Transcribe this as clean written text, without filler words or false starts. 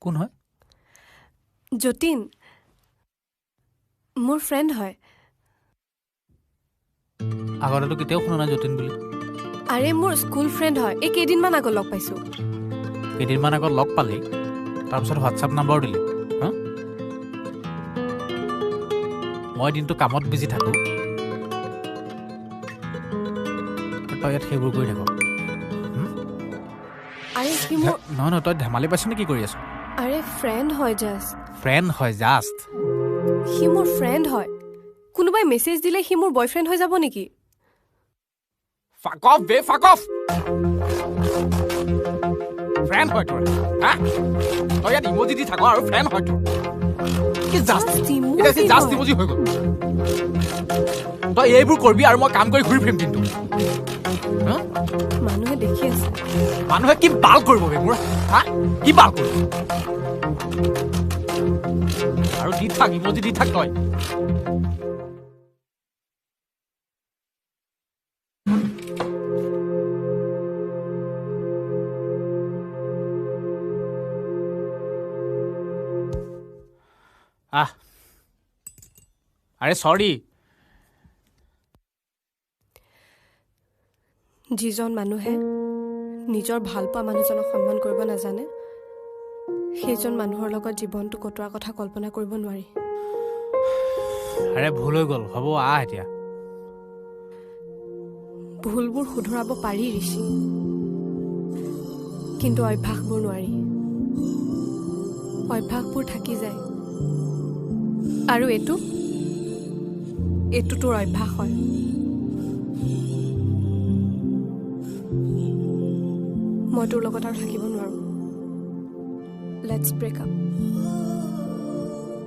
কোন হয় যতীন মোৰ ফ্ৰেণ্ড হয় আগতেতো কেতিয়াও শুনা নাই যতীন বুলি আৰে মোৰ স্কুল ফ্ৰেণ্ড হয় এই কেইদিনমান আগত লগ পাইছোঁ কেইদিনমান আগত লগ পালি তাৰপিছত হোৱাটছআপ নাম্বাৰ দিলি হা মই দিনটো কামত বিজি থাকোঁ তই ইয়াত সেইবোৰ কৰি থাক আৰে সি মোৰ নহয় তই ধেমালি পাইছ নে কি কৰি আছ আৰে ফ্ৰেণ্ড হয় জাষ্ট ফ্ৰেণ্ড হয় জাষ্ট সি মোৰ ফ্ৰেণ্ড হয় কোনোবাই মেছেজ দিলে সি মোৰ বয়ফ্ৰেণ্ড হৈ যাব নেকি Fuck off, be fuck off! Friend হয় তোৰ হা তই ইয়াত ইমোজি দি থাক আৰু ফ্ৰেণ্ড হয় তোৰ কি জাষ্ট ইমোজি হৈ গ'ল তই এইবোৰ কৰিবি আৰু মই কাম কৰি ঘূৰি ফুৰিম কিন্তু মানুহে দেখি আছে মানুহে কি বাল কৰিব বে মোৰ হা কি বাল কৰিব আৰু দি থাক ইমোজি দি থাক তই আৰে সৰি যিজন মানুহে নিজৰ ভাল পোৱা মানুহজনক সন্মান কৰিব নাজানে সেইজন মানুহৰ লগত জীৱনটো কটোৱাৰ কথা কল্পনা কৰিব নোৱাৰি আৰে ভুল হৈ গ'ল হ'ব এতিয়া ভুলবোৰ শুধৰাব পাৰি ঋষি কিন্তু অভ্যাসবোৰ নোৱাৰি অভ্যাসবোৰ থাকি যায় আৰু এইটো তোৰ অভ্যাস হয় মই তোৰ লগত আৰু থাকিব নোৱাৰো লেটছ ব্ৰেক আপ